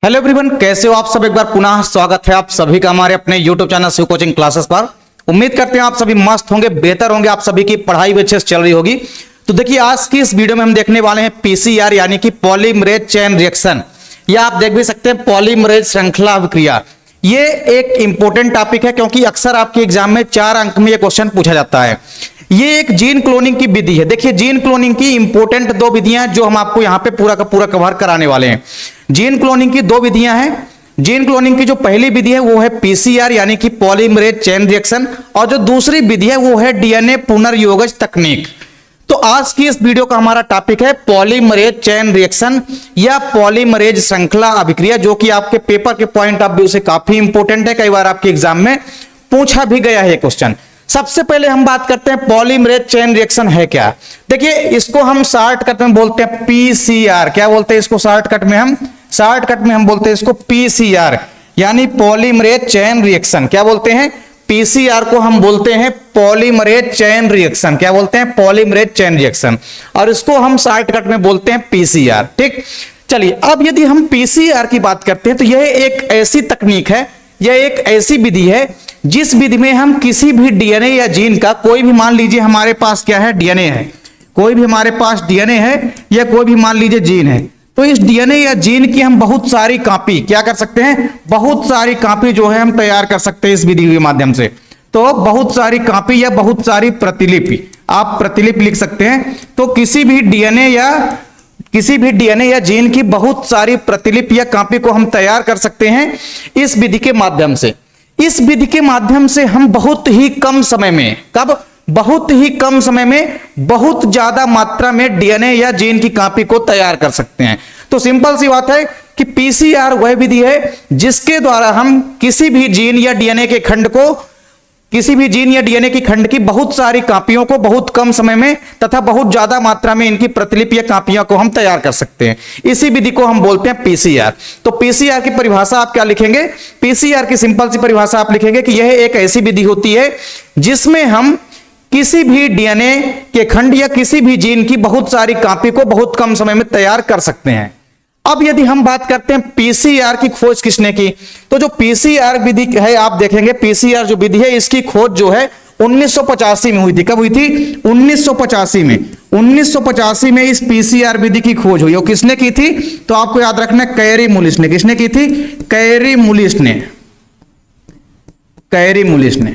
Hello everyone, कैसे हो आप सब। एक बार पुनः स्वागत है आप सभी का हमारे अपने YouTube channel Shiv coaching classes पर। उम्मीद करते हैं आप सभी मस्त होंगे, बेहतर होंगे, आप सभी की पढ़ाई भी अच्छे से चल रही होगी। तो देखिए, आज की इस वीडियो में हम देखने वाले हैं पीसीआर यानी कि पॉलीमरेज चेन रिएक्शन, या आप देख भी सकते हैं पॉलीमरेज श्रृंखला अभिक्रिया। ये एक इंपॉर्टेंट टॉपिक है क्योंकि अक्सर आपके एग्जाम में 4 अंक में ये क्वेश्चन पूछा जाता है। ये एक जीन क्लोनिंग की विधि है। देखिए, जीन क्लोनिंग की इंपॉर्टेंट 2 विधियां जो हम आपको यहां पे पूरा का पूरा कवर कराने वाले हैं। जीन क्लोनिंग की 2 विधियां हैं। जीन क्लोनिंग की जो पहली विधि है वो है पीसीआर यानी कि पॉलीमरेज चेन रिएक्शन, और जो दूसरी विधि है वो है डीएनए पुनर्योगज तकनीक। तो आज की इस वीडियो का हमारा टॉपिक है पॉलीमरेज चेन रिएक्शन या पॉलीमरेज श्रृंखला अभिक्रिया, जो कि आपके पेपर के पॉइंट ऑफ व्यू से काफी इंपॉर्टेंट है। कई बार आपके एग्जाम में पूछा भी गया है क्वेश्चन। सबसे पहले हम बात करते हैं पॉलीमरेज चेन रिएक्शन है क्या। देखिए, इसको हम शॉर्टकट में बोलते हैं पीसीआर। क्या बोलते हैं इसको शॉर्टकट में हम बोलते हैं इसको पीसीआर यानी पॉलीमरेज चेन रिएक्शन। क्या बोलते हैं? पीसीआर को हम बोलते हैं पॉलीमरेज चेन रिएक्शन। क्या बोलते हैं? पॉलीमरेज चेन रिएक्शन, और इसको हम शॉर्टकट में बोलते हैं पीसीआर। ठीक, चलिए अब यदि हम पीसीआर की बात करते हैं तो यह एक ऐसी तकनीक है, यह एक ऐसी विधि है जिस विधि में हम किसी भी डीएनए या जीन का, कोई भी मान लीजिए हमारे पास क्या है, डीएनए है, कोई भी हमारे पास डीएनए है या कोई भी मान लीजिए जीन है, तो इस डीएनए या जीन की हम बहुत सारी कॉपी क्या कर सकते हैं, बहुत सारी कॉपी जो है हम तैयार कर सकते हैं इस विधि के माध्यम से। तो बहुत सारी कॉपी या बहुत सारी प्रतिलिपि, आप प्रतिलिपि लिख सकते हैं। तो किसी भी डीएनए या जीन की बहुत सारी प्रतिलिपि या कॉपी को हम तैयार कर सकते हैं इस विधि के माध्यम से। इस विधि के माध्यम से हम बहुत ही कम समय में, बहुत ही कम समय में बहुत ज्यादा मात्रा में डीएनए या जीन की कॉपी को तैयार कर सकते हैं। तो सिंपल सी बात है कि पीसीआर वह विधि है जिसके द्वारा हम किसी भी जीन या डीएनए के खंड को, किसी भी जीन या डीएनए की खंड की बहुत सारी कॉपियों को बहुत कम समय में तथा बहुत ज्यादा मात्रा में इनकी प्रतिलिपि या कॉपियों को हम तैयार कर सकते हैं। इसी विधि को हम बोलते हैं पीसीआर। तो पीसीआर की परिभाषा आप क्या लिखेंगे? पीसीआर की सिंपल सी परिभाषा आप लिखेंगे कि यह एक ऐसी विधि होती है जिसमें हम किसी भी डीएनए के खंड या किसी भी जीन की बहुत सारी कॉपी को बहुत कम समय में तैयार कर सकते हैं। अब यदि हम बात करते हैं पीसीआर की खोज किसने की, तो जो पीसीआर विधि है, आप देखेंगे पीसीआर जो विधि है इसकी खोज जो है 1985 में हुई थी। कब हुई थी? 1985 में। 1985 में इस पीसीआर विधि की खोज हुई। और किसने की थी? तो आपको याद रखना, कैरी मुलिस ने। किसने की थी? कैरी मुलिस ने।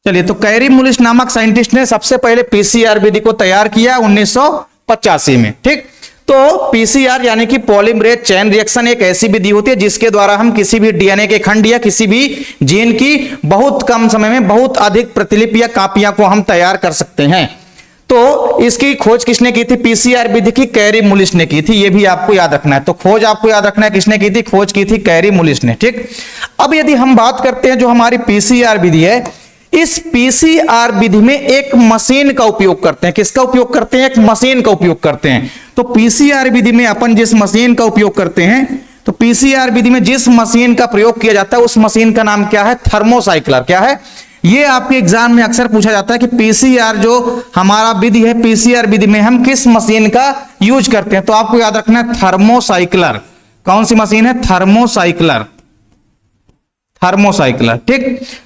चलिए, तो कैरी मुलिस नामक साइंटिस्ट ने सबसे पहले पीसीआर विधि को तैयार किया 1985 में। ठीक, तो पीसीआर यानी कि पॉलीमरेज चेन रिएक्शन एक ऐसी विधि होती है जिसके द्वारा हम किसी भी डीएनए के खंड या किसी भी जीन की बहुत कम समय में बहुत अधिक प्रतिलिपि या कॉपियां को हम तैयार कर सकते हैं। तो इसकी खोज किसने की थी? पीसीआर विधि की कैरी मुलिस ने की थी। यह भी आपको याद रखना है। तो खोज आपको याद रखना है किसने की थी? खोज की थी कैरी मुलिस ने। ठीक, अब यदि हम बात करते हैं जो हमारी पीसीआर विधि है, इस पीसीआर विधि में एक मशीन का उपयोग करते हैं। किसका उपयोग करते हैं? एक मशीन का उपयोग करते हैं। तो पीसीआर विधि में अपन जिस मशीन का उपयोग करते हैं, तो पीसीआर विधि में जिस मशीन का प्रयोग किया जाता है उस मशीन का नाम क्या है? थर्मोसाइक्लर। क्या है? ये आपके एग्जाम में अक्सर पूछा जाता है कि पीसीआर जो हमारा विधि है, पीसीआर विधि में हम किस मशीन का यूज करते हैं। तो आपको याद रखना है थर्मोसाइक्लर। कौन सी मशीन है? थर्मोसाइक्लर। ठीक,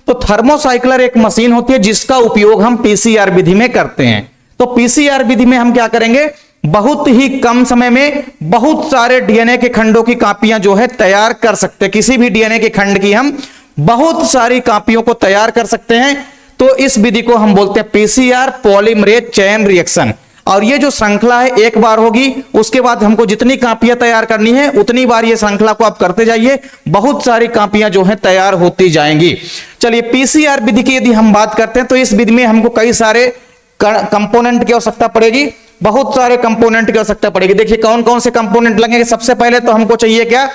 तो थर्मोसाइक्लर एक मशीन होती है जिसका उपयोग हम पीसीआर विधि में करते हैं। तो पीसीआर विधि में हम क्या करेंगे? बहुत ही कम समय में बहुत सारे डीएनए के खंडों की कॉपियां जो है तैयार कर सकते हैं। किसी भी डीएनए के खंड की हम बहुत सारी कॉपियों को तैयार कर सकते हैं। तो इस विधि को हम बोलते हैं पीसीआर पॉलीमरेज चेन रिएक्शन। और ये जो श्रृंखला है एक बार होगी, उसके बाद हमको जितनी कॉपियां तैयार करनी है उतनी बार ये श्रृंखला को आप करते जाइए, बहुत सारी कॉपियां जो है तैयार होती जाएंगी। चलिए, पीसीआर विधि की यदि हम बात करते हैं तो इस विधि में हमको कई सारे कंपोनेंट की आवश्यकता पड़ेगी, बहुत सारे कंपोनेंट की आवश्यकता पड़ेगी। देखिए कौन कौन से कंपोनेंट लगेंगे। सबसे पहले तो हमको चाहिए क्या?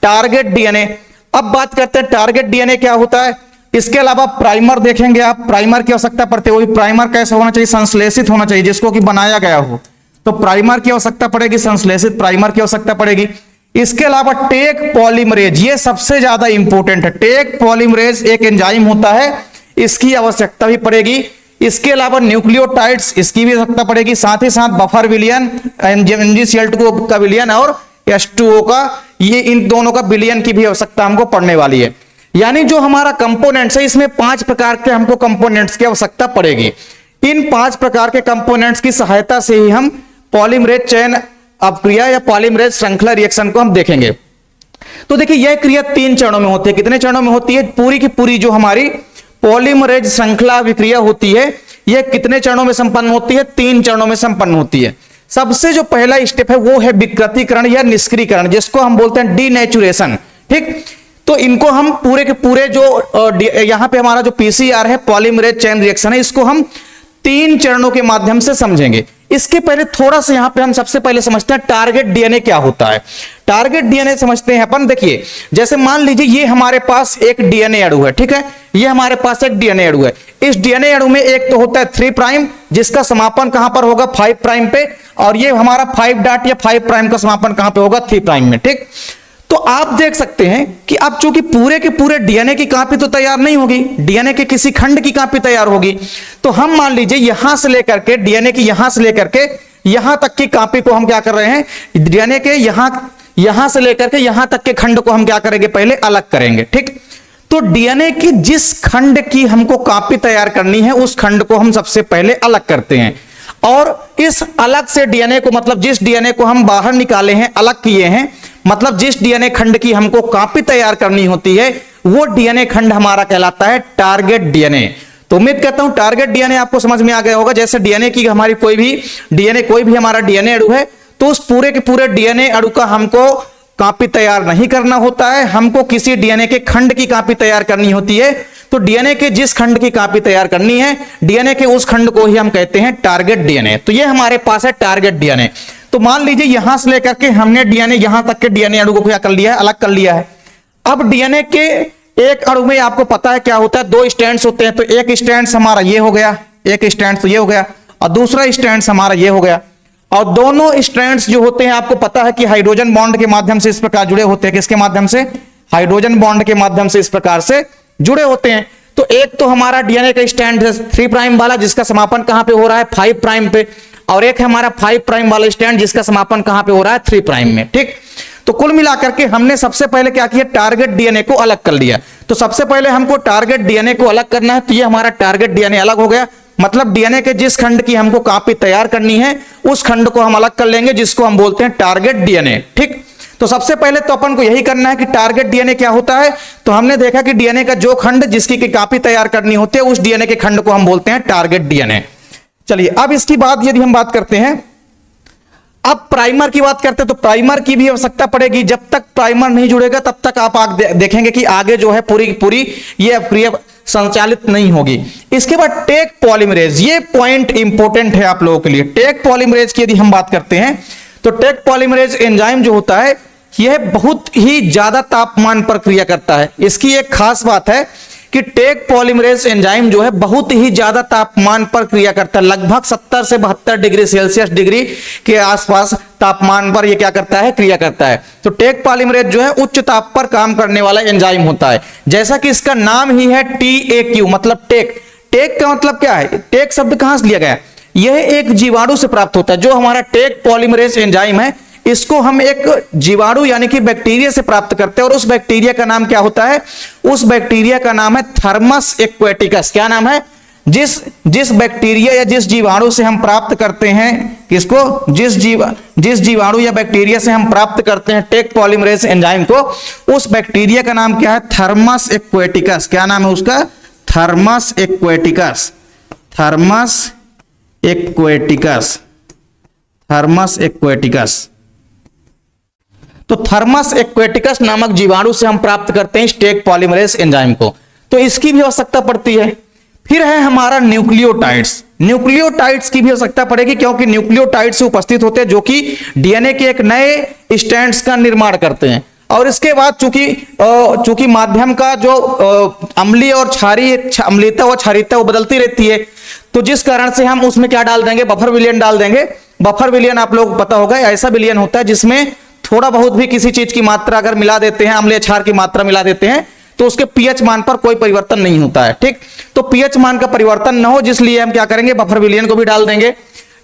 Target DNA. अब बात करते हैं टारगेट डीएनए क्या होता है। इसके अलावा प्राइमर देखेंगे आप, प्राइमर की आवश्यकता पड़ती है। वही प्राइमर कैसा होना चाहिए? संश्लेषित होना चाहिए, जिसको कि बनाया गया हो। तो प्राइमर की आवश्यकता पड़ेगी, संश्लेषित प्राइमर की आवश्यकता पड़ेगी। इसके अलावा टेक पॉलीमरेज, ये सबसे ज्यादा इंपॉर्टेंट है। टेक पॉलीमरेज एक एंजाइम होता है, इसकी आवश्यकता भी पड़ेगी। इसके अलावा न्यूक्लियोटाइड्स, इसकी भी आवश्यकता पड़ेगी। साथ ही साथ बफर विलियन, NaCl2 का विलियन और H2O का ये इन दोनों का बिलियन की भी आवश्यकता हमको पड़ने वाली है। यानी जो हमारा कंपोनेंट्स है इसमें 5 प्रकार के हमको कंपोनेंट्स की आवश्यकता पड़ेगी। इन 5 प्रकार के कंपोनेंट्स की सहायता से ही हम पॉलीमरेज चेन अपक्रिया या पॉलीमरेज श्रृंखला रिएक्शन को हम देखेंगे। तो देखिए यह क्रिया 3 चरणों में होती है। कितने चरणों में होती है? पूरी की पूरी जो हमारी पॉलीमरेज श्रृंखला विक्रिया होती है यह कितने चरणों में संपन्न होती है? 3 चरणों में संपन्न होती है। सबसे जो पहला स्टेप है वो है विकृतीकरण या निष्क्रियकरण, जिसको हम बोलते हैं डीनेचुरेशन। ठीक, तो इनको हम पूरे के पूरे जो यहां पे हमारा जो पीसीआर है पॉलीमरेज चेन रिएक्शन है, इसको हम 3 चरणों के माध्यम से समझेंगे। इसके पहले थोड़ा सा यहां पे हम सबसे पहले समझते हैं टारगेट डीएनए क्या होता है। टारगेट डीएनए समझते हैं अपन। देखिए जैसे मान लीजिए ये हमारे पास एक डीएनए अणु है, ठीक है, ये हमारे पास एक डीएनए अणु है। इस डीएनए अणु में एक तो होता है 3 प्राइम जिसका समापन कहां पर होगा? 5 प्राइम पे, और ये हमारा 5 डॉट या 5 प्राइम का समापन कहां पे होगा? 3 प्राइम में। ठीक, तो आप देख सकते हैं कि अब चूंकि पूरे के पूरे डीएनए की कॉपी तो तैयार नहीं होगी, डीएनए के किसी खंड की कॉपी तैयार होगी। तो हम मान लीजिए यहां से लेकर के डीएनए की यहां से लेकर के यहां तक की कॉपी को हम क्या कर रहे हैं? डीएनए के यहां से लेकर के यहां तक के खंड को हम क्या करेंगे? पहले अलग करेंगे। ठीक, तो डीएनए की जिस खंड की हमको कॉपी तैयार करनी है उस खंड को हम सबसे पहले अलग करते हैं, और इस अलग से डीएनए को, मतलब जिस डीएनए को हम बाहर निकाले हैं, अलग किए हैं, मतलब जिस डीएनए खंड की हमको कॉपी तैयार करनी होती है वो डीएनए खंड हमारा कहलाता है टारगेट डीएनए। तो उम्मीद करता हूं टारगेट डीएनए आपको समझ में आ गया होगा। जैसे डीएनए की हमारी कोई भी हमारा डीएनए अणु है तो उस पूरे के पूरे डीएनए अणु का हमको कॉपी तैयार नहीं करना होता है, हमको किसी डीएनए के खंड की कॉपी तैयार करनी होती है। तो डीएनए के जिस खंड की कॉपी तैयार करनी है, डीएनए के उस खंड को ही हम कहते हैं टारगेट डीएनए। तो ये हमारे पास है टारगेट डीएनए। तो मान लीजिए यहां से लेकर के हमने डीएनए यहां तक के डीएनए अणु को क्या कर लिया है? अलग कर लिया है। अब डीएनए के एक अणु में आपको पता है क्या होता है? 2 स्ट्रैंड्स होते हैं। तो एक स्ट्रैंड्स हमारा ये हो गया, एक स्ट्रैंड्स तो ये हो गया, और दूसरा स्ट्रैंड्स हमारा ये हो गया। और दोनों स्ट्रैंड्स जो होते हैं आपको पता है कि हाइड्रोजन बॉन्ड के माध्यम से इस प्रकार जुड़े होते हैं। किसके माध्यम से? हाइड्रोजन बॉन्ड के माध्यम से इस प्रकार से जुड़े होते हैं। तो एक तो हमारा डीएनए का स्ट्रैंड है 3 प्राइम वाला जिसका समापन कहां पे हो रहा है? 5 प्राइम पे, और एक हमारा 5 प्राइम वाला स्ट्रैंड जिसका समापन कहां पे हो रहा है? 3 प्राइम में। ठीक, तो कुल मिलाकर के हमने सबसे पहले क्या किया? टारगेट डीएनए को अलग कर लिया। तो सबसे पहले हमको टारगेट डीएनए को अलग करना है, तो ये हमारा टारगेट डीएनए अलग हो गया। मतलब डीएनए के जिस खंड की हमको कॉपी तैयार करनी है उस खंड को हम अलग कर लेंगे, जिसको हम बोलते हैं टारगेट डीएनए। ठीक, तो सबसे पहले तो अपन को यही करना है कि टारगेट डीएनए क्या होता है। तो हमने देखा कि डीएनए का जो खंड जिसकी कॉपी तैयार करनी होती है उस डीएनए के खंड को हम बोलते हैं टारगेट डीएनए। चलिए अब इसकी बात यदि हम बात करते हैं, अब प्राइमर की बात करते हैं, तो प्राइमर की भी आवश्यकता पड़ेगी। जब तक प्राइमर नहीं जुड़ेगा तब तक आप देखेंगे कि आगे जो है पूरी की पूरी ये अपक्रिया संचालित नहीं होगी। इसके बाद टेक पॉलीमरेज, ये पॉइंट इंपॉर्टेंट है आप लोगों के लिए। टेक पॉलीमरेज की यदि हम बात करते हैं तो टेक पॉलीमरेज एंजाइम जो होता है यह बहुत ही ज्यादा तापमान पर क्रिया करता है। इसकी एक खास बात है कि टेक पॉलीमरेज एंजाइम जो है बहुत ही ज्यादा तापमान पर क्रिया करता है। लगभग 70 से 72 डिग्री सेल्सियस डिग्री के आसपास तापमान पर यह क्या करता है? क्रिया करता है। तो टेक पॉलीमरेज जो है उच्च ताप पर काम करने वाला एंजाइम होता है। जैसा कि इसका नाम ही है TAQ, मतलब टेक। टेक का मतलब क्या है? टेक शब्द कहां से लिया गया? यह एक जीवाणु से प्राप्त होता है। जो हमारा टेक पॉलीमरेज एंजाइम है इसको हम एक जीवाणु यानी कि बैक्टीरिया से प्राप्त करते हैं, और उस बैक्टीरिया का नाम क्या होता है? उस बैक्टीरिया का नाम है थर्मस एक्वेटिकस। क्या नाम है? जिस बैक्टीरिया या जिस जीवाणु से हम प्राप्त करते हैं, किसको? जिस जीवाणु या बैक्टीरिया से हम प्राप्त करते हैं टेक पॉलीमरेज एंजाइम को, उस बैक्टीरिया का नाम क्या है? Thermus aquaticus. क्या नाम है उसका? Thermus aquaticus. Thermus aquaticus. Thermus aquaticus. तो थर्मस एक्वेटिकस नामक जीवाणु से हम प्राप्त करते हैं टेक पॉलीमरेज एंजाइम को। तो इसकी भी आवश्यकता पड़ती है। फिर है हमारा न्यूक्लियोटाइड्स। न्यूक्लियोटाइड्स की भी आवश्यकता पड़ेगी, क्योंकि न्यूक्लियोटाइड्स उपस्थित होते हैं जो कि डीएनए के एक नए स्ट्रैंड्स का निर्माण करते हैं। और इसके बाद चूंकि माध्यम का जो अम्लीय और क्षारीय अम्लीयता और क्षारीयता वो बदलती रहती है, तो जिस कारण से हम उसमें क्या डाल देंगे? बफर विलयन डाल देंगे। बफर विलयन आप लोग पता होगा ऐसा विलयन होता है जिसमें थोड़ा बहुत भी किसी चीज की मात्रा अगर मिला देते हैं, अम्लीय क्षार की मात्रा मिला देते हैं, तो उसके पीएच मान पर कोई परिवर्तन नहीं होता है। ठीक, तो पीएच मान का परिवर्तन न हो जिसलिए हम क्या करेंगे? बफर विलयन को भी डाल देंगे।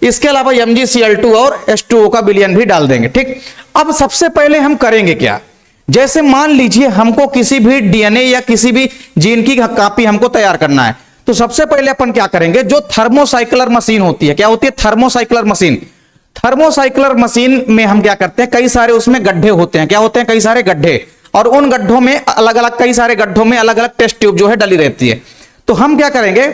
इसके अलावा MgCl2 और H2O का विलयन भी डाल देंगे। ठीक, अब सबसे पहले हम करेंगे क्या? जैसे मान लीजिए हमको किसी भी डीएनए या किसी भी जीन की कॉपी हमको तैयार करना है, तो सबसे पहले अपन क्या करेंगे, जो थर्मोसाइक्लर मशीन होती है, क्या होती है, थर्मोसाइक्लर मशीन। थर्मोसाइक्लर मशीन में हम क्या करते हैं, कई सारे उसमें गड्ढे होते हैं, क्या होते हैं, कई सारे गड्ढे, और उन गड्ढों में अलग अलग, कई सारे गड्ढों में अलग अलग टेस्ट ट्यूब जो है डली रहती है। तो हम क्या करेंगे,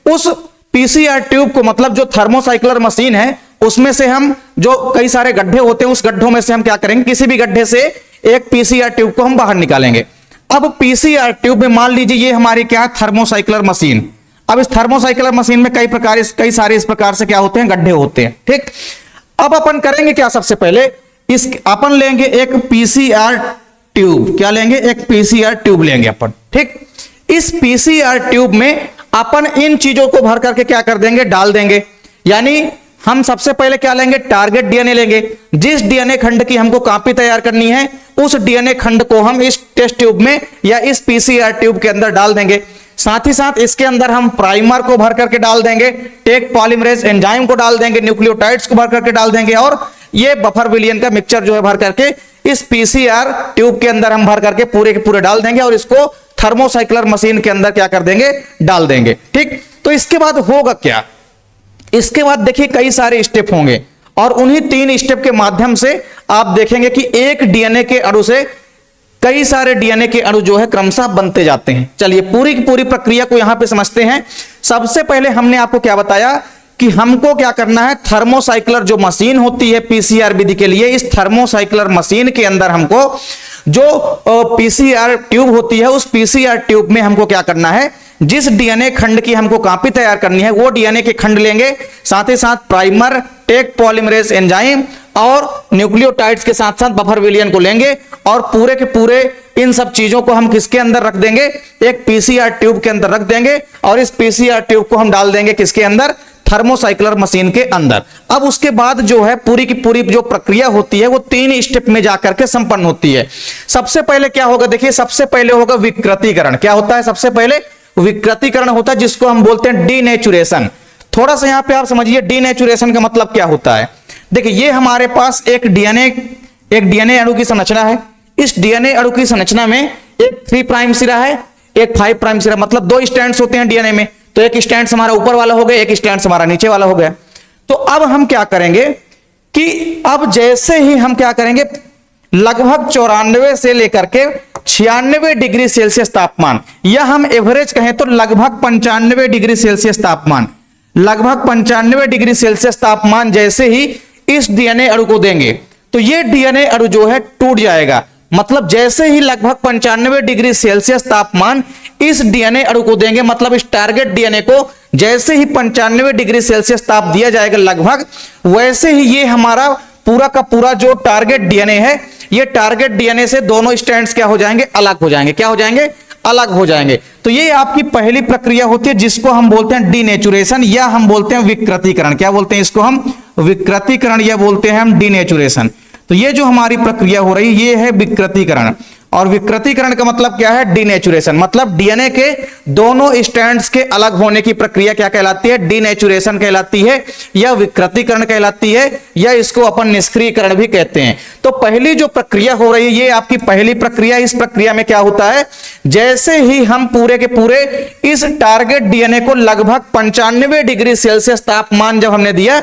उस पीसीआर ट्यूब को, मतलब जो थर्मोसाइक्लर मशीन है उसमें से हम, जो कई सारे गड्ढे होते हैं उस गड्ढों में से हम क्या करेंगे, किसी भी गड्ढे से एक पीसीआर ट्यूब को हम बाहर निकालेंगे। अब पीसीआर ट्यूब में मान लीजिए ये हमारी क्या है, थर्मोसाइक्लर मशीन। अब इस थर्मोसाइक्लर मशीन में कई सारे इस प्रकार से क्या होते हैं, गड्ढे होते हैं, ठीक। अब अपन करेंगे क्या, सबसे पहले अपन लेंगे एक पीसीआर ट्यूब, क्या लेंगे, एक पीसीआर ट्यूब लेंगे अपन, ठीक। इस पीसीआर ट्यूब में अपन इन चीजों को भर करके क्या कर देंगे, डाल देंगे। यानी हम सबसे पहले क्या लेंगे, टारगेट डीएनए लेंगे। जिस डीएनए खंड की हमको कॉपी तैयार करनी है उस डीएनए खंड को हम इस टेस्ट ट्यूब में या इस पीसीआर ट्यूब के अंदर डाल देंगे। साथ ही साथ इसके अंदर हम प्राइमर को भर करके डाल देंगे, टेक पॉलीमरेज एंजाइम को डाल देंगे, न्यूक्लियोटाइड्स को भर करके डाल देंगे, और ये बफर विलियन का मिक्सचर जो है भर करके इस पीसीआर ट्यूब के अंदर हम भर करके पूरे के पूरे डाल देंगे और इसको थर्मोसाइक्लर मशीन के अंदर क्या कर देंगे, डाल देंगे, ठीक। तो इसके बाद होगा क्या, इसके बाद देखिए कई सारे स्टेप होंगे और उन्हीं 3 स्टेप के माध्यम से आप देखेंगे कि एक डीएनए के अणु से कई सारे डीएनए के अणु जो है क्रमशः बनते जाते हैं। चलिए पूरी की पूरी प्रक्रिया को यहां पे समझते हैं। सबसे पहले हमने आपको क्या बताया कि हमको क्या करना है, थर्मोसाइक्लर जो मशीन होती है पीसीआर विधि के लिए, इस थर्मोसाइक्लर मशीन के अंदर हमको जो पीसीआर ट्यूब होती है उस पीसीआर ट्यूब में हमको क्या करना है, जिस डीएनए खंड की हमको कॉपी तैयार करनी है वो डीएनए के खंड लेंगे, साथ ही साथ प्राइमर, टेक पॉलीमरेज एंजाइम और न्यूक्लियोटाइड्स के साथ साथ बफर विलियन को लेंगे और पूरे के पूरे इन सब चीजों को हम किसके अंदर रख देंगे, एक पीसीआर ट्यूब के अंदर रख देंगे और इस पीसीआर ट्यूब को हम डाल देंगे किसके अंदर, थर्मोसाइक्लर मशीन के अंदर। अब उसके बाद जो है पूरी की पूरी जो प्रक्रिया होती है वो 3 स्टेप में जाकर के संपन्न होती है। सबसे पहले क्या होगा, देखिए सबसे पहले होगा विकृतीकरण। क्या होता है, सबसे पहले विकृतीकरण होता है जिसको हम बोलते हैं डीनेचुरेशन। थोड़ा सा यहां पे आप समझिए डीनेचुरेशन का मतलब क्या होता है। देखिए ये हमारे पास एक डीएनए अणु की संरचना है। इस डीएनए अणु की संरचना में एक 3 प्राइम सिरा है, एक 5 प्राइम सिरा, मतलब 2 स्ट्रैंड्स होते हैं डीएनए में। तो एक स्ट्रैंड हमारा ऊपर वाला हो गया, एक स्ट्रैंड हमारा नीचे वाला हो गया। तो अब हम क्या करेंगे कि अब जैसे ही हम क्या करेंगे, लगभग 94 से लेकर के 96 डिग्री सेल्सियस तापमान, या हम एवरेज कहें तो लगभग 95 डिग्री सेल्सियस तापमान, लगभग 95 डिग्री सेल्सियस तापमान जैसे ही इस डीएनए अणु को देंगे तो ये डीएनए अणु जो है टूट जाएगा। मतलब जैसे ही लगभग 95 डिग्री सेल्सियस तापमान इस डीएनए अणु को देंगे, मतलब इस टारगेट डीएनए को जैसे ही 95 डिग्री सेल्सियस ताप दिया जाएगा लगभग, वैसे ही ये हमारा पूरा का पूरा जो टारगेट डीएनए है, ये टारगेट डीएनए से दोनों स्ट्रैंड्स क्या हो जाएंगे, अलग हो जाएंगे। क्या हो जाएंगे, अलग हो जाएंगे। तो ये आपकी पहली प्रक्रिया होती है जिसको हम बोलते हैं डीनेचुरेशन या हम बोलते हैं विकृतीकरण। क्या बोलते हैं इसको हम, विकृतीकरण या बोलते हैं हम डीनेचुरेशन। तो ये जो हमारी प्रक्रिया हो रही है ये है विकृतीकरण। और विकृतीकरण का मतलब क्या है, डीनेचुरेशन। मतलब डीएनए के दोनों स्ट्रैंड्स के अलग होने की प्रक्रिया क्या कहलाती है, डीनेचुरेशन कहलाती है या विकृतीकरण कहलाती है, या इसको अपन निष्क्रियकरण भी कहते हैं। तो पहली जो प्रक्रिया हो रही है ये आपकी पहली प्रक्रिया। इस प्रक्रिया में क्या होता है, जैसे ही हम पूरे के पूरे इस टारगेट डीएनए को लगभग 95 डिग्री सेल्सियस तापमान जब हमने दिया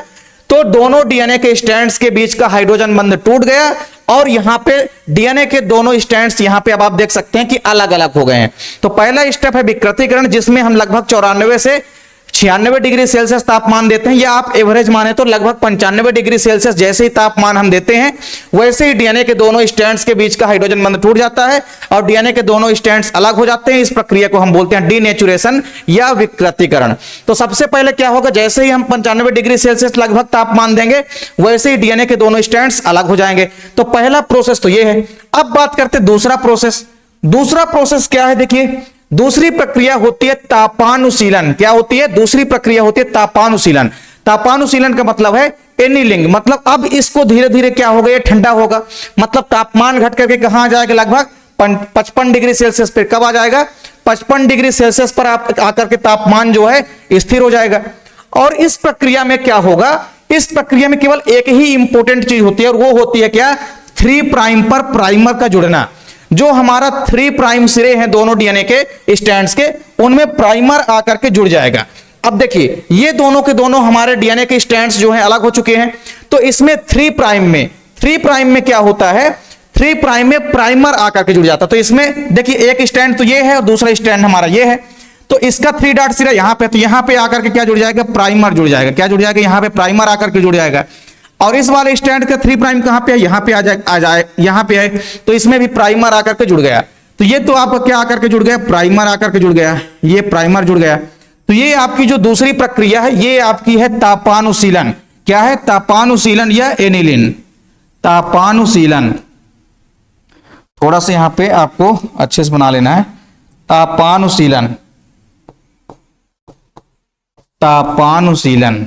तो दोनों डीएनए के स्ट्रैंड्स के बीच का हाइड्रोजन बंध टूट गया और यहां पे डीएनए के दोनों स्ट्रैंड्स यहां पे अब आप देख सकते हैं कि अलग अलग हो गए हैं। तो पहला स्टेप है विकृतीकरण जिसमें हम लगभग 94 से 96 डिग्री सेल्सियस तापमान देते हैं, या आप एवरेज माने तो लगभग 95 डिग्री सेल्सियस जैसे ही तापमान हम देते हैं वैसे ही डीएनए के दोनों स्ट्रैंड्स के बीच का हाइड्रोजन बंध टूट जाता है और डीएनए के दोनों स्ट्रैंड्स अलग हो जाते हैं। इस प्रक्रिया को हम बोलते हैं डीनेचुरेशन या विकृतीकरण। तो सबसे पहले क्या होगा, जैसे ही हम 95 डिग्री सेल्सियस लगभग तापमान देंगे वैसे ही डीएनए के दोनों स्ट्रैंड्स अलग हो जाएंगे। तो पहला प्रोसेस तो ये है। अब बात करते हैं दूसरा प्रोसेस। दूसरा प्रोसेस क्या है, देखिए दूसरी प्रक्रिया होती है तापानुशीलन। क्या होती है, दूसरी प्रक्रिया होती है तापानुशीलन। तापानुशीलन का मतलब है एनीलिंग। मतलब अब इसको धीरे धीरे क्या होगा, ये ठंडा होगा। मतलब तापमान घट करके कहां आ जाएगा, लगभग 55 डिग्री सेल्सियस पर। कब आ जाएगा, 55 डिग्री सेल्सियस पर आकर के तापमान जो है स्थिर हो जाएगा। और इस प्रक्रिया में क्या होगा, इस प्रक्रिया में केवल एक ही इंपॉर्टेंट चीज होती है और वो होती है क्या, 3 प्राइम पर प्राइमर का जुड़ना। जो हमारा 3 प्राइम सिरे हैं दोनों डीएनए के स्ट्रैंड्स के, उनमें प्राइमर आकर के जुड़ जाएगा। अब देखिए ये दोनों के दोनों हमारे डीएनए के स्ट्रैंड्स जो हैं अलग हो चुके हैं, तो इसमें 3 प्राइम में क्या होता है, 3 प्राइम में प्राइमर आकर के जुड़ जाता है। तो इसमें देखिए एक स्ट्रैंड तो ये है और दूसरा स्ट्रैंड हमारा ये है, तो इसका 3 डॉट सिरा यहां पे, तो यहां पे आकर के क्या जुड़ जाएगा, प्राइमर जुड़ जाएगा। क्या जुड़ जाएगा, यहां पे प्राइमर आकर के जुड़ जाएगा। और इस वाले स्ट्रैंड का 3 प्राइम कहां पे है, यहां पे आ जाए यहां पे है, तो इसमें भी प्राइमर आकर के जुड़ गया। तो ये तो आपका क्या आकर के जुड़ गया, प्राइमर आकर के जुड़ गया, ये प्राइमर जुड़ गया। तो ये आपकी जो दूसरी प्रक्रिया है ये आपकी है तापानुशीलन। क्या है, तापानुशीलन या एनिलिन, तापानुशीलन। थोड़ा सा यहां पे आपको अच्छे से बना लेना है, तापानुशीलन, तापानुशीलन।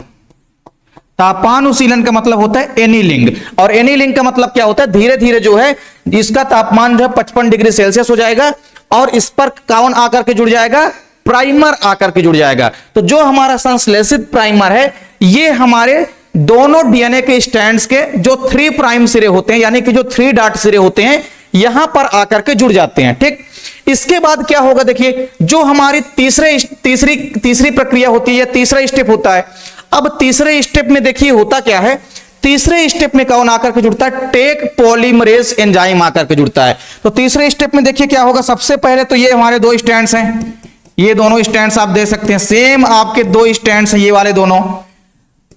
तापानुशीलन का मतलब होता है एनीलिंग, और एनीलिंग का मतलब क्या होता है, धीरे धीरे जो है इसका तापमान जो है 55 डिग्री सेल्सियस हो जाएगा और इस पर कौन आकर के जुड़ जाएगा, प्राइमर आकर के जुड़ जाएगा। तो जो हमारा संश्लेषित प्राइमर है ये हमारे दोनों डीएनए के स्ट्रैंड्स के जो 3 प्राइम सिरे होते हैं, यानी कि जो 3 डॉट सिरे होते हैं, यहां पर आकर के जुड़ जाते हैं। ठीक, इसके बाद क्या होगा, देखिए जो हमारी तीसरी प्रक्रिया होती है या तीसरा स्टेप होता है। अब तीसरे स्टेप में देखिए होता क्या है, तीसरे स्टेप में कौन आकर के जुड़ता है, टेक पॉलीमरेज एंजाइम आकर के जुड़ता है। तो तीसरे स्टेप में देखिए क्या होगा, सबसे पहले तो ये हमारे 2 स्ट्रैंड्स हैं, ये दोनों स्ट्रैंड्स आप देख सकते हैं, सेम आपके 2 स्ट्रैंड्स हैं ये वाले दोनों।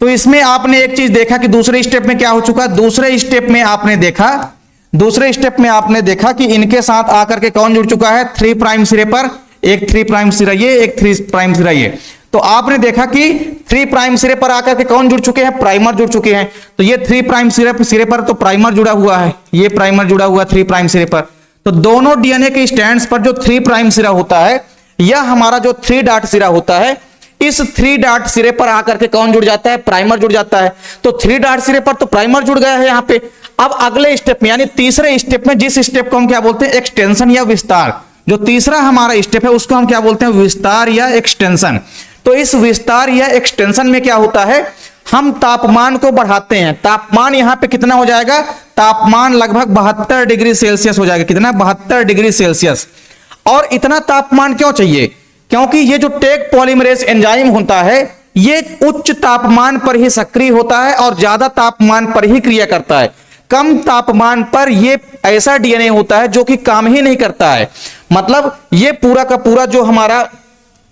तो इसमें आपने एक चीज देखा कि दूसरे स्टेप में क्या हो चुका, दूसरे स्टेप में आपने देखा कि इनके साथ आकर के कौन जुड़ चुका है, 3 प्राइम सिरे पर, एक 3 प्राइम सिरा ये, एक 3 प्राइम सिरा ये। तो आपने देखा कि 3 प्राइम सिरे पर आकर के कौन जुड़ चुके हैं, प्राइमर जुड़ चुके हैं। तो ये 3 प्राइम सिरे पर तो प्राइमर जुड़ा हुआ है, ये प्राइमर जुड़ा हुआ 3 प्राइम सिरे पर। तो दोनों डीएनए के स्ट्रैंड्स पर जो 3 प्राइम सिरा होता है या हमारा जो 3 डॉट सिरा होता है, इस 3 डॉट सिरे पर आकर के कौन जुड़ जाता है, प्राइमर जुड़ जाता है। तो 3 डॉट सिरे पर तो प्राइमर जुड़ गया है यहां पे। अब अगले स्टेप में यानी तीसरे स्टेप में, जिस स्टेप को हम क्या बोलते हैं, एक्सटेंशन या विस्तार, जो तीसरा हमारा स्टेप है उसको हम क्या बोलते हैं, विस्तार या एक्सटेंशन। तो इस विस्तार या एक्सटेंशन में क्या होता है, हम तापमान को बढ़ाते हैं। तापमान यहां पे कितना हो जाएगा, तापमान लगभग 72 डिग्री सेल्सियस हो जाएगा। कितना, 72 डिग्री सेल्सियस। और इतना तापमान क्यों चाहिए, क्योंकि ये जो टेक पॉलीमरेज एंजाइम होता है ये उच्च तापमान पर ही सक्रिय होता है और ज्यादा तापमान पर ही क्रिया करता है। कम तापमान पर ये ऐसा डीएनए होता है जो कि काम ही नहीं करता है। मतलब ये पूरा का पूरा जो हमारा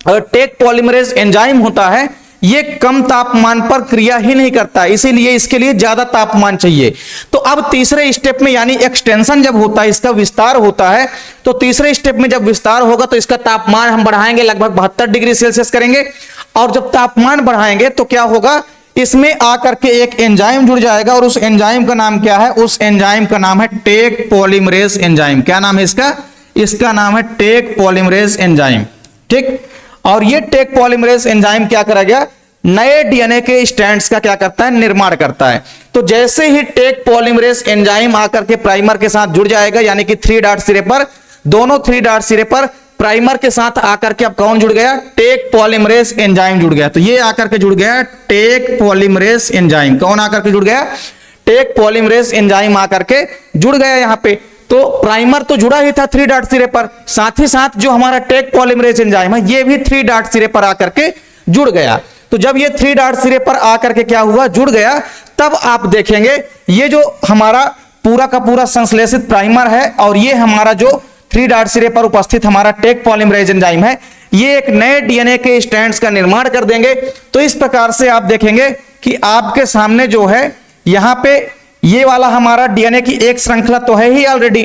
टेक पॉलीमरेज एंजाइम होता है ये कम तापमान पर क्रिया ही नहीं करता है, इसीलिए इसके लिए ज्यादा तापमान चाहिए। तो अब तीसरे स्टेप में यानी एक्सटेंशन जब होता है, इसका विस्तार होता है, तो तीसरे स्टेप में जब विस्तार होगा तो इसका तापमान हम बढ़ाएंगे, लगभग 72 डिग्री सेल्सियस करेंगे। और जब तापमान बढ़ाएंगे तो क्या होगा, इसमें आकर के एक एंजाइम जुड़ जाएगा और उस एंजाइम का नाम क्या है, उस एंजाइम का नाम है टेक पॉलीमरेज एंजाइम। क्या नाम है इसका, इसका नाम है टेक पॉलीमरेज एंजाइम। ठीक, और ये टेक पॉलीमरेज एंजाइम क्या करेगा, नए डीएनए के स्ट्रैंड्स का क्या करता है, निर्माण करता है। तो जैसे ही टेक पॉलीमरेज एंजाइम आकर के प्राइमर के साथ जुड़ जाएगा, यानी कि 3 डॉट सिरे पर, दोनों 3 डॉट सिरे पर प्राइमर के साथ आकर के अब कौन जुड़ गया, टेक पॉलीमरेज एंजाइम जुड़ गया। तो ये आकर के जुड़ गया टेक पॉलीमरेज एंजाइम। कौन आकर के जुड़ गया, टेक पॉलीमरेज एंजाइम आकर के जुड़ गया यहां पे। तो प्राइमर तो जुड़ा ही था 3 डॉट सिरे पर, साथ ही साथ जो हमारा टेक पॉलीमरेज एंजाइम है ये भी 3 डॉट सिरे पर आकर के जुड़ गया। तो जब ये 3 डॉट सिरे पर आकर के क्या हुआ, जुड़ गया, तब आप देखेंगे ये जो हमारा पूरा का पूरा संश्लेषित प्राइमर है और ये हमारा जो 3 डॉट सिरे पर उपस्थित हमारा टेक पॉलीमरेज एंजाइम है, ये एक नए डीएनए के स्ट्रैंड्स का निर्माण कर देंगे। तो इस प्रकार से आप देखेंगे कि आपके सामने जो है यहां पे ये वाला हमारा डीएनए की एक श्रृंखला तो है ही ऑलरेडी,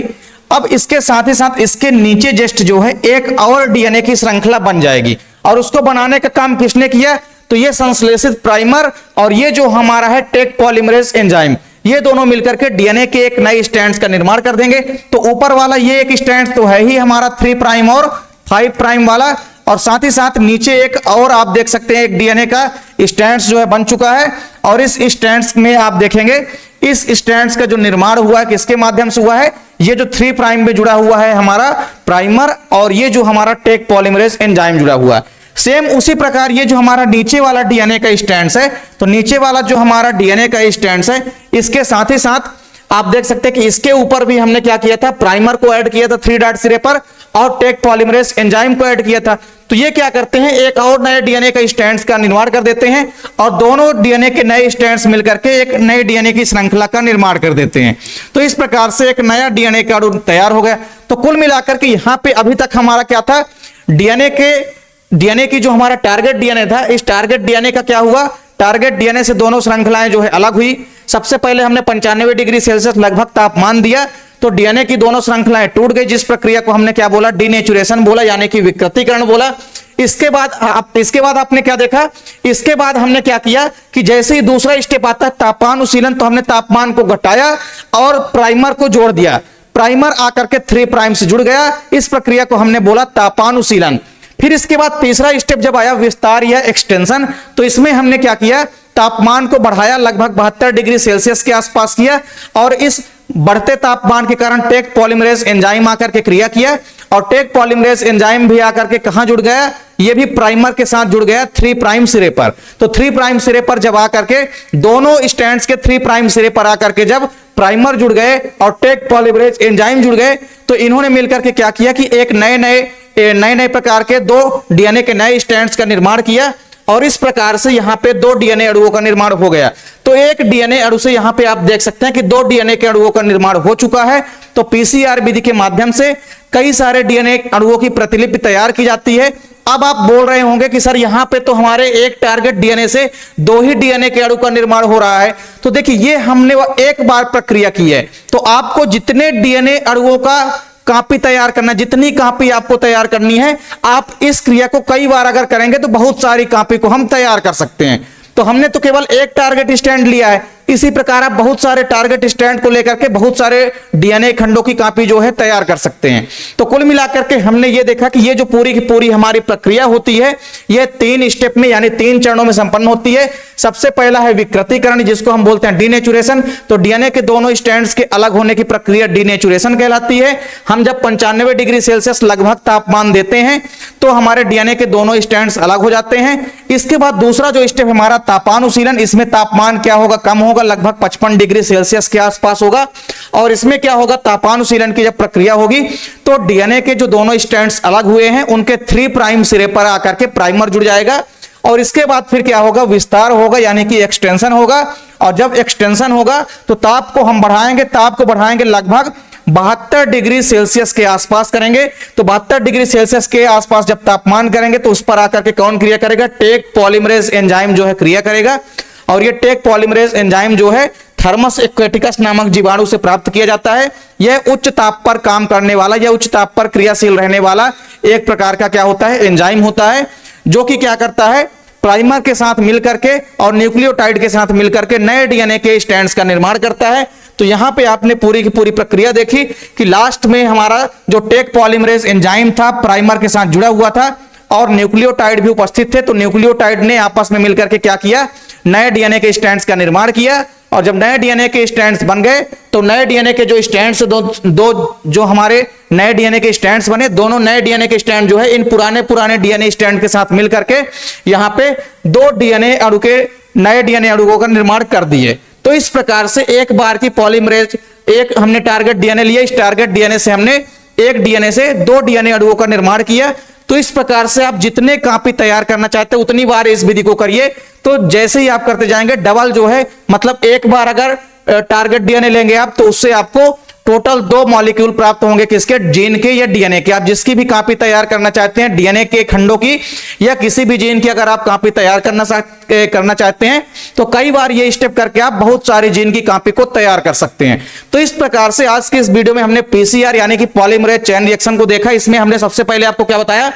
अब इसके साथ ही साथ इसके नीचे जस्ट जो है एक और डीएनए की श्रृंखला बन जाएगी। और उसको बनाने का काम किसने किया, तो ये संश्लेषित प्राइमर और ये जो हमारा है टेक पॉलीमरेज एंजाइम, ये दोनों मिलकर के डीएनए के एक नए स्ट्रैंड्स का निर्माण कर देंगे। तो ऊपर वाला ये एक स्ट्रैंड तो है ही हमारा 3 प्राइम और 5 प्राइम वाला, और साथ ही साथ नीचे एक और आप देख सकते हैं एक डीएनए का स्ट्रैंड्स जो है बन चुका है। और इस स्ट्रैंड्स में आप देखेंगे इस स्ट्रैंड्स का जो निर्माण हुआ है किसके माध्यम से हुआ है, ये जो 3 प्राइम में जुड़ा हुआ है हमारा प्राइमर और ये जो हमारा टेक पॉलीमरेज एंजाइम जुड़ा हुआ है। सेम उसी प्रकार ये जो हमारा नीचे वाला डीएनए का स्ट्रैंड्स है, तो नीचे वाला जो हमारा डीएनए का स्ट्रैंड्स है इसके साथ ही साथ आप देख सकते हैं कि इसके ऊपर भी हमने क्या किया था, प्राइमर को ऐड किया था 3 डॉट सिरे पर और टेक पॉलीमरेज एंजाइम को ऐड किया था। तो ये क्या करते हैं, एक और नए डीएनए का स्ट्रैंड्स का निर्माण कर देते हैं और दोनों डीएनए के नए स्ट्रैंड्स मिलकर के एक नए डीएनए की श्रृंखला का निर्माण कर देते हैं। तो इस प्रकार से एक नया डीएनए का अणु तैयार हो गया। तो कुल मिलाकर के यहां पे अभी तक हमारा क्या था, डीएनए की जो हमारा टारगेट डीएनए था, इस टारगेट डीएनए का क्या हुआ, टारगेट डीएनए से दोनों श्रृंखलाएं जो है अलग हुई। सबसे पहले हमने 95 डिग्री सेल्सियस लगभग तापमान दिया तो डीएनए की दोनों श्रृंखलाएं टूट गई, जिस प्रक्रिया को हमने क्या बोला, डीनेचुरेशन बोला, यानी कि विकृतीकरण बोला। इसके बाद आपने क्या देखा, इसके बाद हमने क्या किया कि जैसे ही दूसरा स्टेप आता है तापमान उसीलन, तो हमने तापमान को घटाया और प्राइमर को जोड़ दिया। प्राइमर आकर के 3 प्राइम से जुड़ गया, इस प्रक्रिया को हमने बोला तापानुशीलन। फिर इसके बाद तीसरा स्टेप जब आया विस्तार या एक्सटेंशन, तो इसमें हमने क्या किया, तापमान को बढ़ाया, लगभग 72 डिग्री सेल्सियस के आसपास किया और इस बढ़ते तापमान के कारण टेक पॉलीमरेज एंजाइम आकर के क्रिया किया और टेक पॉलीमरेज एंजाइम भी आकर के कहां जुड़ गया, ये भी प्राइमर के साथ जुड़ गया 3 प्राइम सिरे पर। तो 3 प्राइम सिरे पर जब आकर के दोनों स्ट्रैंड्स के 3 प्राइम सिरे पर आकर के जब प्राइमर जुड़ गए और टेक पॉलीमरेज एंजाइम जुड़ गए, तो इन्होंने मिलकर के क्या किया कि एक नए प्रकार के 2 डीएनए के नए स्ट्रैंड्स का निर्माण किया और इस प्रकार से यहां पे 2 डीएनए अणुओं का निर्माण हो गया। तो एक डीएनए अणु से यहां पे आप देख सकते हैं कि 2 डीएनए के अणुओं का निर्माण हो चुका है। तो पीसीआर विधि के माध्यम से कई सारे डीएनए अणुओं की प्रतिलिपि तैयार की जाती है। अब आप बोल रहे होंगे कि सर यहां पे तो हमारे एक टारगेट डीएनए से 2 ही डीएनए के अणु का निर्माण हो रहा है। तो देखिए ये हमने एक बार प्रक्रिया की है, तो आपको जितने डीएनए अणुओं का कॉपी तैयार करना, जितनी कॉपी आपको तैयार करनी है, आप इस क्रिया को कई बार अगर करेंगे तो बहुत सारी कॉपी को हम तैयार कर सकते हैं। तो हमने तो केवल एक टारगेट स्टैंड लिया है, इसी प्रकार आप बहुत सारे टारगेट स्टैंड को लेकर के बहुत सारे डीएनए खंडों की कॉपी जो है तैयार कर सकते हैं। तो कुल मिलाकर के हमने ये देखा कि ये जो पूरी की पूरी हमारी प्रक्रिया होती है, ये 3 स्टेप में यानी 3 चरणों में संपन्न होती है। सबसे पहला है विकृतीकरण, जिसको हम बोलते हैं डीनेचुरेशन। तो डीएनए के दोनों स्ट्रैंड्स के अलग होने की प्रक्रिया डीनेचुरेशन कहलाती है। हम जब 95 डिग्री सेल्सियस लगभग तापमान देते हैं तो हमारे डीएनए के दोनों स्ट्रैंड्स अलग हो जाते हैं। इसके बाद दूसरा जो स्टेप हमारा तापानुशीलन, इसमें तापमान क्या होगा, कम होगा, लगभग 55 डिग्री सेल्सियस के आसपास होगा। और इसमें क्या होगा, तापानुशीलन की जब प्रक्रिया होगी तो डीएनए के जो दोनों स्ट्रैंड्स अलग हुए हैं उनके 3 प्राइम सिरे पर आकर के प्राइमर जुड़ जाएगा और इसके बाद फिर क्या होगा, विस्तार होगा यानी कि एक्सटेंशन होगा। और जब एक्सटेंशन होगा तो ताप को हम बढ़ाएंगे, ताप को बढ़ाएंगे लगभग 72 डिग्री सेल्सियस के आसपास करेंगे। तो 72 डिग्री सेल्सियस के आसपास जब तापमान करेंगे तो उस पर आकर के कौन क्रिया करेगा, टेक पॉलीमरेज एंजाइम जो है क्रिया करेगा। और ये टेक पॉलीमरेज एंजाइम जो है थर्मस एक्वेटिकस नामक जीवाणु से प्राप्त किया जाता है। यह उच्च ताप पर काम करने वाला, यह उच्च ताप पर क्रियाशील रहने वाला एक प्रकार का क्या होता है, एंजाइम होता है, जो कि क्या करता है, प्राइमर के साथ मिलकर के और न्यूक्लियोटाइड के साथ मिलकर के नए डीएनए के स्ट्रैंड्स का निर्माण करता है। तो यहां पे आपने पूरी की पूरी प्रक्रिया देखी कि लास्ट में हमारा जो टेक पॉलीमरेज एंजाइम था प्राइमर के साथ जुड़ा हुआ था और न्यूक्लियोटाइड भी उपस्थित थे। तो न्यूक्लियोटाइड ने आपस में मिलकर के क्या किया, नए डीएनए के स्ट्रैंड्स का निर्माण किया। और जब नए डीएनए के स्ट्रैंड्स बन गए तो नए डीएनए के जो स्ट्रैंड्स दो जो हमारे नए डीएनए के स्ट्रैंड्स बने, दोनों नए डीएनए के स्ट्रैंड जो है इन पुराने डीएनए स्ट्रैंड के साथ मिलकर के यहां पे 2 डीएनए अणु के नए डीएनए अणुओं का निर्माण कर दिए। तो इस प्रकार से एक बार की पॉलीमरेज, एक हमने टारगेट डीएनए लिया, इस टारगेट डीएनए से हमने एक डीएनए से 2 डीएनए अणुओं का निर्माण किया। तो इस प्रकार से आप जितने कॉपी तैयार करना चाहते हैं उतनी बार इस विधि को करिए। तो जैसे ही आप करते जाएंगे डबल जो है, मतलब एक बार अगर टारगेट डीएनए लेंगे आप तो उससे आपको टोटल 2 मॉलिक्यूल प्राप्त होंगे, किसके, जीन के या डीएनए के। आप जिसकी भी कॉपी तैयार करना चाहते हैं डीएनए के खंडों की या किसी भी जीन की अगर आप कॉपी तैयार करना चाहते हैं तो कई बार ये स्टेप करके आप बहुत सारी जीन की कॉपी को तैयार कर सकते हैं। तो इस प्रकार से आज की इस वीडियो में हमने पीसीआर यानी कि पॉलीमरेज चेन रिएक्शन को देखा। इसमें हमने सबसे पहले आपको क्या बताया,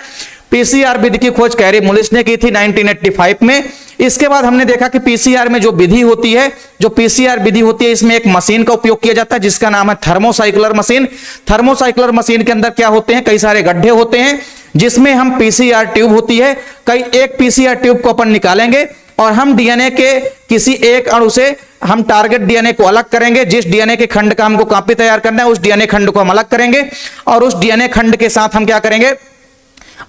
पीसीआर विधि की खोज कैरी मुलिस ने की थी 1985 में। इसके बाद हमने देखा कि पीसीआर में जो विधि होती है, जो पीसीआर विधि होती है, इसमें एक मशीन का उपयोग किया जाता है जिसका नाम है थर्मोसाइक्लर मशीन। थर्मोसाइक्लर मशीन के अंदर क्या होते हैं, कई सारे गड्ढे होते हैं जिसमें हम पीसीआर ट्यूब होती है, एक पीसीआर ट्यूब को अपन निकालेंगे और हम डीएनए के किसी एक अणु से हम टारगेट डीएनए को अलग करेंगे। जिस डीएनए के खंड का हमको कॉपी तैयार करना है उस डीएनए खंड को हम अलग करेंगे और उस डीएनए खंड के साथ हम क्या करेंगे,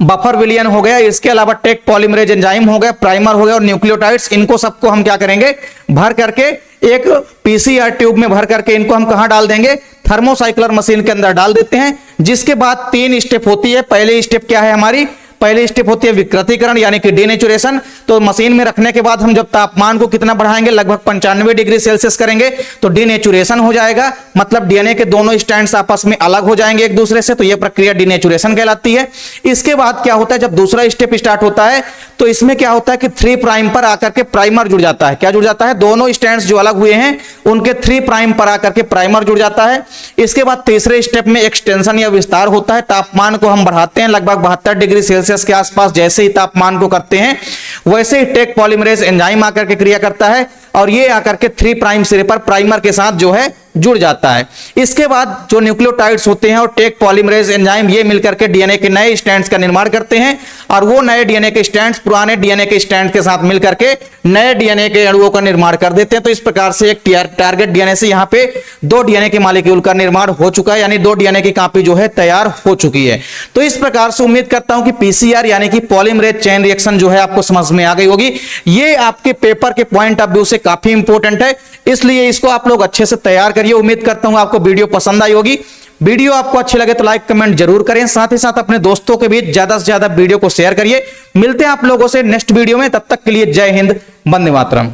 बफर विलियन हो गया, इसके अलावा टेक पॉलीमरेज एंजाइम हो गया, प्राइमर हो गया और न्यूक्लियोटाइड्स, इनको सबको हम क्या करेंगे, भर करके एक पीसीआर ट्यूब में भर करके इनको हम कहां डाल देंगे, थर्मोसाइक्लर मशीन के अंदर डाल देते हैं, जिसके बाद 3 स्टेप होती है। पहले स्टेप क्या है हमारी, पहले स्टेप होती है विकृतीकरण यानी कि डीनेचुरेशन। तो मशीन में रखने के बाद हम जब तापमान को कितना बढ़ाएंगे, लगभग 95 डिग्री सेल्सियस करेंगे तो डीनेचुरेशन हो जाएगा, मतलब डीएनए के दोनों स्ट्रैंड्स आपस में अलग हो जाएंगे एक दूसरे से, तो यह प्रक्रिया डीनेचुरेशन कहलाती है। इसके बाद क्या होता है, जब दूसरा स्टेप स्टार्ट होता है तो इसमें क्या होता है कि 3 प्राइम पर आकर के प्राइमर जुड़ जाता है। क्या जुड़ जाता है, दोनों स्ट्रैंड्स जो अलग हुए हैं उनके 3 प्राइम पर आकर के प्राइमर जुड़ जाता है। इसके बाद तीसरे स्टेप में एक्सटेंशन या विस्तार होता है, तापमान को हम बढ़ाते हैं लगभग 72 डिग्री सेल्सियस के आसपास। जैसे ही तापमान को करते हैं वैसे ही टेक पॉलीमरेज एंजाइम आकर के क्रिया करता है और ये आकर के 3 प्राइम सिरे पर प्राइमर के साथ जो है जुड़ जाता है। इसके बाद जो न्यूक्लियोटाइड्स होते हैं और टेक पॉलीमरेज एंजाइम ये मिलकर के डीएनए के नए स्ट्रैंड्स का निर्माण करते हैं और वो नए डीएनए के स्ट्रैंड्स पुराने डीएनए के स्ट्रैंड के साथ मिलकर के नए डीएनए के अणुओं का निर्माण कर देते हैं। तो इस प्रकार से एक टारगेट डीएनए से यहाँ पे 2 डीएनए के मॉलिक्यूल का निर्माण हो चुका है, यानी 2 डीएनए की कॉपी जो है तैयार हो चुकी है। तो इस प्रकार से उम्मीद करता हूं कि पीसीआर यानी कि पॉलीमरेज चेन रिएक्शन जो है आपको समझ में आ गई होगी। ये आपके पेपर के पॉइंट ऑफ व्यू से काफी इंपॉर्टेंट है, इसलिए इसको आप लोग अच्छे से तैयार करिए। उम्मीद करता हूं आपको वीडियो पसंद आई होगी। वीडियो आपको अच्छी लगे तो लाइक कमेंट जरूर करें, साथ ही साथ अपने दोस्तों के बीच ज्यादा से ज्यादा वीडियो को शेयर करिए। मिलते हैं आप लोगों से नेक्स्ट वीडियो में, तब तक के लिए जय हिंद, वंदे मातरम।